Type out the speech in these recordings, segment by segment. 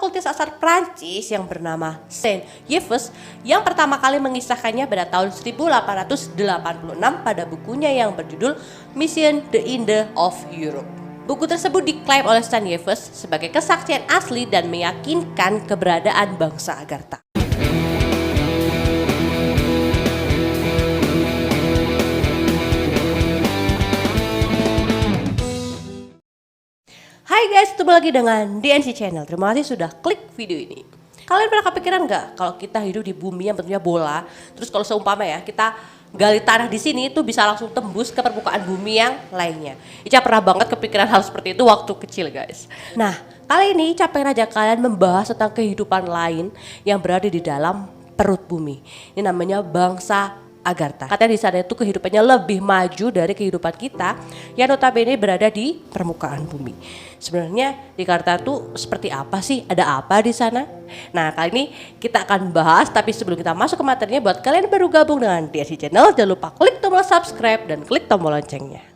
okultis asal Prancis yang bernama Saint-Yves yang pertama kali mengisahkannya pada tahun 1886 pada bukunya yang berjudul Mission the Inde of Europe. Buku tersebut diklaim oleh Saint-Yves sebagai kesaksian asli dan meyakinkan keberadaan bangsa Agartha. Hai guys, ketemu lagi dengan DNC Channel. Terima kasih sudah klik video ini. Kalian pernah kepikiran nggak kalau kita hidup di bumi yang bentuknya bola, terus kalau seumpama ya kita gali tanah di sini itu bisa langsung tembus ke permukaan bumi yang lainnya. Ica pernah banget kepikiran hal seperti itu waktu kecil guys. Nah, kali ini Ica pengen ajak kalian membahas tentang kehidupan lain yang berada di dalam perut bumi. Ini namanya bangsa Agartha. Katanya di sana itu kehidupannya lebih maju dari kehidupan kita yang notabene berada di permukaan bumi. Sebenarnya di Agartha itu seperti apa sih? Ada apa di sana? Nah, kali ini kita akan bahas, tapi sebelum kita masuk ke materinya, buat kalian baru gabung dengan DNC Channel, jangan lupa klik tombol subscribe dan klik tombol loncengnya.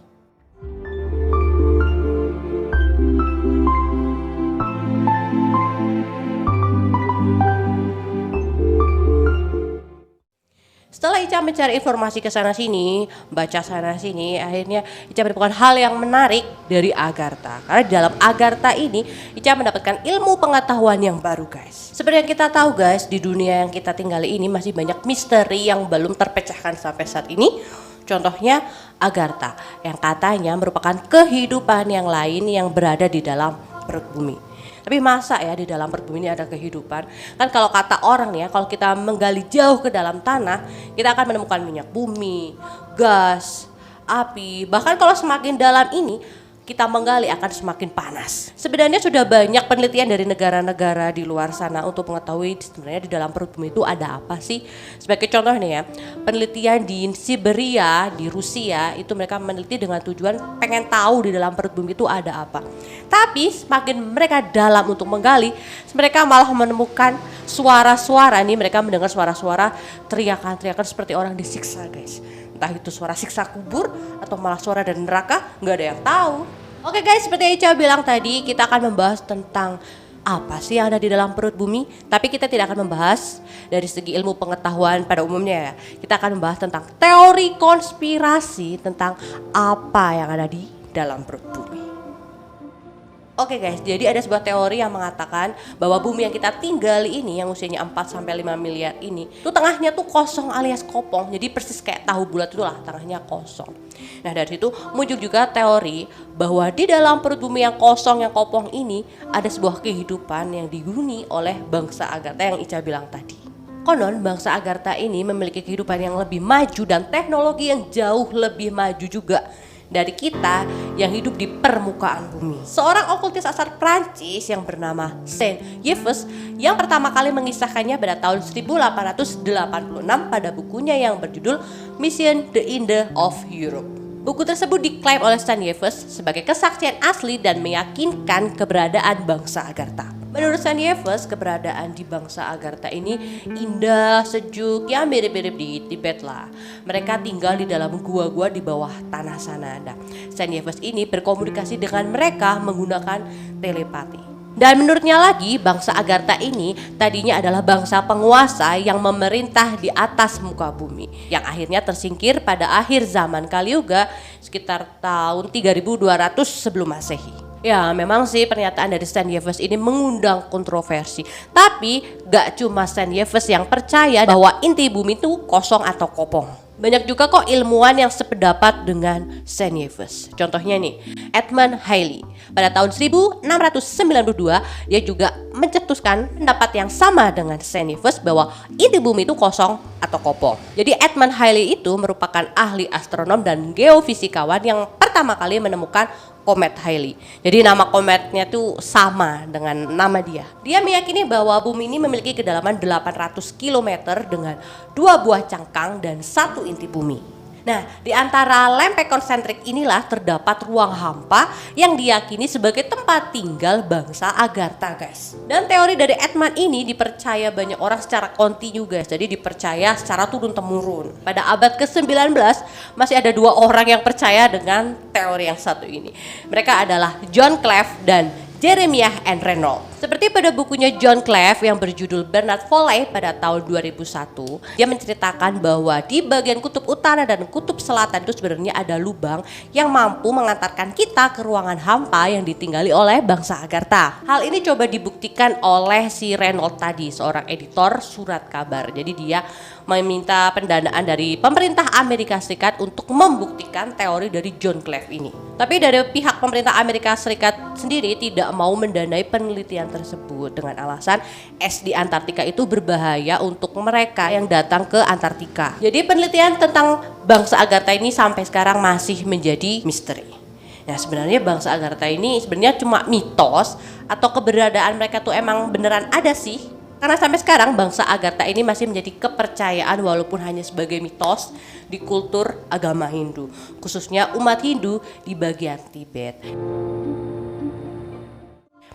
Setelah Ica mencari informasi ke sana sini, baca sana sini, akhirnya Ica menemukan hal yang menarik dari Agartha. Karena di dalam Agartha ini Ica mendapatkan ilmu pengetahuan yang baru guys. Seperti yang kita tahu guys, di dunia yang kita tinggali ini masih banyak misteri yang belum terpecahkan sampai saat ini. Contohnya Agartha yang katanya merupakan kehidupan yang lain yang berada di dalam perut bumi. Tapi masa ya di dalam perut bumi ini ada kehidupan? Kan kalau kata orang nih ya, kalau kita menggali jauh ke dalam tanah, kita akan menemukan minyak bumi, gas, api. Bahkan kalau semakin dalam ini kita menggali akan semakin panas. Sebenarnya sudah banyak penelitian dari negara-negara di luar sana untuk mengetahui sebenarnya di dalam perut bumi itu ada apa sih. Sebagai contoh nih ya, penelitian di Siberia, di Rusia, itu mereka meneliti dengan tujuan pengen tahu di dalam perut bumi itu ada apa. Tapi semakin mereka dalam untuk menggali, mereka malah menemukan suara-suara nih, mereka mendengar suara-suara teriakan-teriakan seperti orang disiksa guys. Entah itu suara siksa kubur atau malah suara dari neraka, nggak ada yang tahu. Oke guys, seperti Ica bilang tadi, kita akan membahas tentang apa sih yang ada di dalam perut bumi. Tapi kita tidak akan membahas dari segi ilmu pengetahuan pada umumnya ya. Kita akan membahas tentang teori konspirasi tentang apa yang ada di dalam perut bumi. Oke guys, jadi ada sebuah teori yang mengatakan bahwa bumi yang kita tinggali ini yang usianya 4-5 miliar ini tuh tengahnya tuh kosong alias kopong. Jadi persis kayak tahu bulat itulah, tengahnya kosong. Nah dari situ muncul juga teori bahwa di dalam perut bumi yang kosong, yang kopong ini ada sebuah kehidupan yang dihuni oleh bangsa Agartha yang Ica bilang tadi. Konon bangsa Agartha ini memiliki kehidupan yang lebih maju dan teknologi yang jauh lebih maju juga dari kita yang hidup di permukaan bumi. Seorang okultis asal Prancis yang bernama Saint-Yves yang pertama kali mengisahkannya pada tahun 1886 pada bukunya yang berjudul Mission the Inde of Europe. Buku tersebut diklaim oleh Saint-Yves sebagai kesaksian asli dan meyakinkan keberadaan bangsa Agartha. Menurut Saint-Yves, keberadaan di bangsa Agartha ini indah, sejuk, ya mirip-mirip di Tibet lah. Mereka tinggal di dalam gua-gua di bawah tanah sana. Nah, Saint-Yves ini berkomunikasi dengan mereka menggunakan telepati. Dan menurutnya lagi, bangsa Agartha ini tadinya adalah bangsa penguasa yang memerintah di atas muka bumi, yang akhirnya tersingkir pada akhir zaman Kali Yuga sekitar tahun 3200 sebelum Masehi. Ya memang sih pernyataan dari Saint-Yves ini mengundang kontroversi. Tapi gak cuma Saint-Yves yang percaya bahwa inti bumi itu kosong atau kopong. Banyak juga kok ilmuwan yang sependapat dengan Saint-Yves. Contohnya nih, Edmund Halley. Pada tahun 1692 dia juga mencetuskan pendapat yang sama dengan Saint-Yves bahwa inti bumi itu kosong atau kopong. Jadi Edmund Halley itu merupakan ahli astronom dan geofisikawan yang pertama kali menemukan komet Halley. Jadi nama kometnya tuh sama dengan nama dia. Dia meyakini bahwa bumi ini memiliki kedalaman 800 km dengan 2 buah cangkang dan 1 inti bumi. Nah, di antara lempeng konsentrik inilah terdapat ruang hampa yang diyakini sebagai tempat tinggal bangsa Agartha, guys. Dan teori dari Edmund ini dipercaya banyak orang secara kontinu, guys. Jadi dipercaya secara turun-temurun. Pada abad ke-19 masih ada 2 orang yang percaya dengan teori yang satu ini. Mereka adalah John Cleve dan Jeremiah and Reynolds. Seperti pada bukunya John Cleave yang berjudul Bernard Foley pada tahun 2001, dia menceritakan bahwa di bagian kutub utara dan kutub selatan itu sebenarnya ada lubang yang mampu mengantarkan kita ke ruangan hampa yang ditinggali oleh bangsa Agartha. Hal ini coba dibuktikan oleh si Reynolds tadi, seorang editor surat kabar. Jadi dia meminta pendanaan dari pemerintah Amerika Serikat untuk membuktikan teori dari John Cleave ini. Tapi dari pihak pemerintah Amerika Serikat sendiri tidak mau mendanai penelitian tersebut dengan alasan es di Antartika itu berbahaya untuk mereka yang datang ke Antartika. Jadi penelitian tentang bangsa Agartha ini sampai sekarang masih menjadi misteri. Nah, sebenarnya bangsa Agartha ini sebenarnya cuma mitos atau keberadaan mereka tuh emang beneran ada sih? Karena sampai sekarang bangsa Agartha ini masih menjadi kepercayaan walaupun hanya sebagai mitos di kultur agama Hindu, khususnya umat Hindu di bagian Tibet.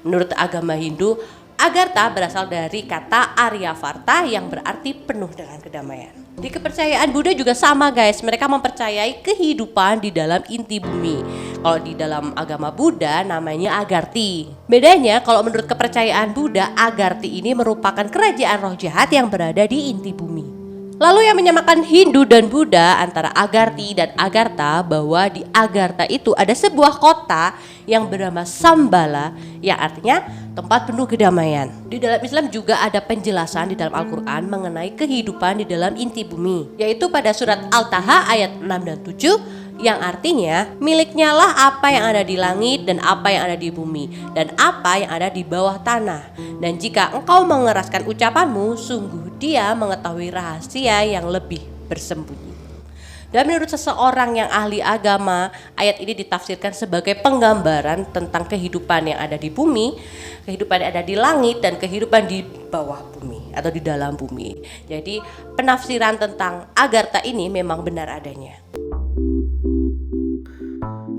Menurut agama Hindu, Agartha berasal dari kata Aryavarta yang berarti penuh dengan kedamaian. Di kepercayaan Buddha juga sama guys, mereka mempercayai kehidupan di dalam inti bumi. Kalau di dalam agama Buddha namanya Agarthi. Bedanya kalau menurut kepercayaan Buddha, Agarthi ini merupakan kerajaan roh jahat yang berada di inti bumi. Lalu yang menyamakan Hindu dan Buddha antara Agarthi dan Agartha bahwa di Agartha itu ada sebuah kota yang bernama Sambala yang artinya tempat penuh kedamaian. Di dalam Islam juga ada penjelasan di dalam Al-Quran mengenai kehidupan di dalam inti bumi, yaitu pada surat Al-Taha ayat 6 dan 7 yang artinya miliknya lah apa yang ada di langit dan apa yang ada di bumi dan apa yang ada di bawah tanah. Dan jika engkau mengeraskan ucapanmu, sungguh dia mengetahui rahasia yang lebih bersembunyi. Dan menurut seseorang yang ahli agama, ayat ini ditafsirkan sebagai penggambaran tentang kehidupan yang ada di bumi, kehidupan yang ada di langit, dan kehidupan di bawah bumi atau di dalam bumi. Jadi penafsiran tentang Agartha ini memang benar adanya.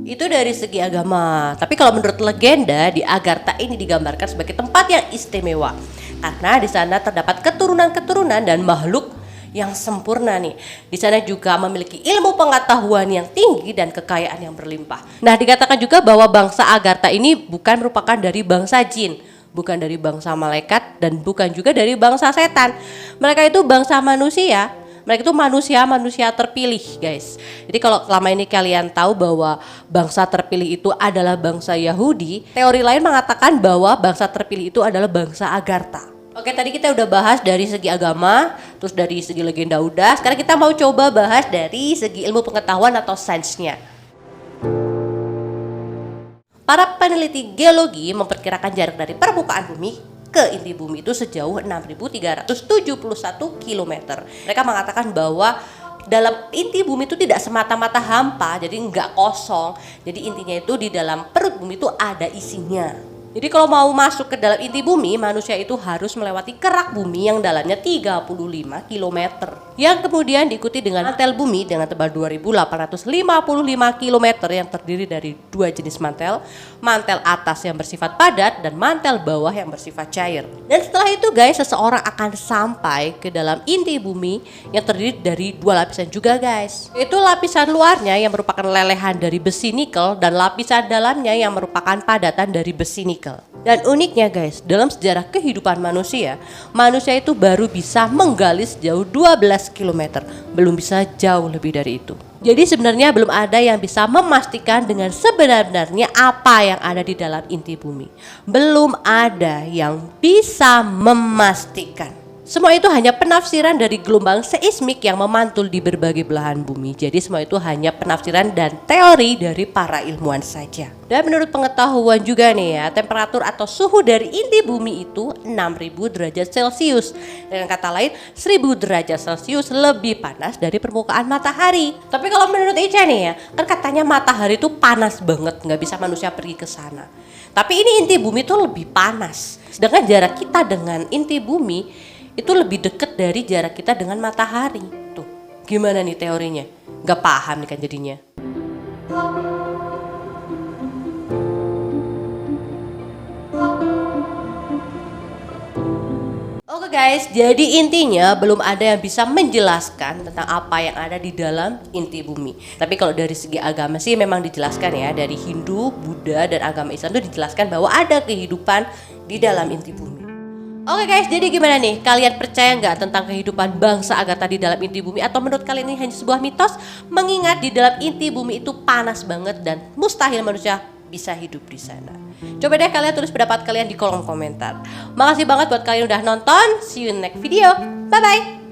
Itu dari segi agama. Tapi kalau menurut legenda, di Agartha ini digambarkan sebagai tempat yang istimewa karena di sana terdapat keturunan-keturunan dan makhluk yang sempurna nih. Di sana juga memiliki ilmu pengetahuan yang tinggi dan kekayaan yang berlimpah. Nah, dikatakan juga bahwa bangsa Agartha ini bukan merupakan dari bangsa jin, bukan dari bangsa malaikat, dan bukan juga dari bangsa setan. Mereka itu bangsa manusia. Mereka itu manusia terpilih guys. Jadi kalau selama ini kalian tahu bahwa bangsa terpilih itu adalah bangsa Yahudi, teori lain mengatakan bahwa bangsa terpilih itu adalah bangsa Agartha. Oke, tadi kita udah bahas dari segi agama, terus dari segi legenda udah. Sekarang kita mau coba bahas dari segi ilmu pengetahuan atau sainsnya. Para peneliti geologi memperkirakan jarak dari permukaan bumi ke inti bumi itu sejauh 6.371 km. Mereka mengatakan bahwa dalam inti bumi itu tidak semata-mata hampa, jadi nggak kosong. Jadi intinya itu di dalam perut bumi itu ada isinya. Jadi kalau mau masuk ke dalam inti bumi, manusia itu harus melewati kerak bumi yang dalamnya 35 km. Yang kemudian diikuti dengan mantel bumi dengan tebal 2.855 km yang terdiri dari dua jenis mantel. Mantel atas yang bersifat padat dan mantel bawah yang bersifat cair. Dan setelah itu guys, seseorang akan sampai ke dalam inti bumi yang terdiri dari dua lapisan juga guys. Itu lapisan luarnya yang merupakan lelehan dari besi nikel dan lapisan dalamnya yang merupakan padatan dari besi nikel. Dan uniknya guys, dalam sejarah kehidupan manusia itu baru bisa menggali sejauh 12 km, belum bisa jauh lebih dari itu. Jadi sebenarnya belum ada yang bisa memastikan dengan sebenar-benarnya apa yang ada di dalam inti bumi. Belum ada yang bisa memastikan. Semua itu hanya penafsiran dari gelombang seismik yang memantul di berbagai belahan bumi. Jadi semua itu hanya penafsiran dan teori dari para ilmuwan saja. Dan menurut pengetahuan juga nih ya, temperatur atau suhu dari inti bumi itu 6.000 derajat Celcius. Dengan kata lain, 1.000 derajat Celcius lebih panas dari permukaan matahari. Tapi kalau menurut Ica nih ya, kan katanya matahari itu panas banget, nggak bisa manusia pergi ke sana. Tapi ini inti bumi itu lebih panas. Sedangkan jarak kita dengan inti bumi itu lebih dekat dari jarak kita dengan matahari. Tuh, gimana nih teorinya? Gak paham nih kan jadinya. Oke Oke guys, jadi intinya belum ada yang bisa menjelaskan tentang apa yang ada di dalam inti bumi. Tapi kalau dari segi agama sih memang dijelaskan ya, dari Hindu, Buddha, dan agama Islam itu dijelaskan bahwa ada kehidupan di dalam inti bumi. Oke guys, jadi gimana nih? Kalian percaya nggak tentang kehidupan bangsa Agartha di dalam inti bumi? Atau menurut kalian ini hanya sebuah mitos? Mengingat di dalam inti bumi itu panas banget dan mustahil manusia bisa hidup di sana. Coba deh kalian tulis pendapat kalian di kolom komentar. Makasih banget buat kalian udah nonton. See you in next video. Bye bye.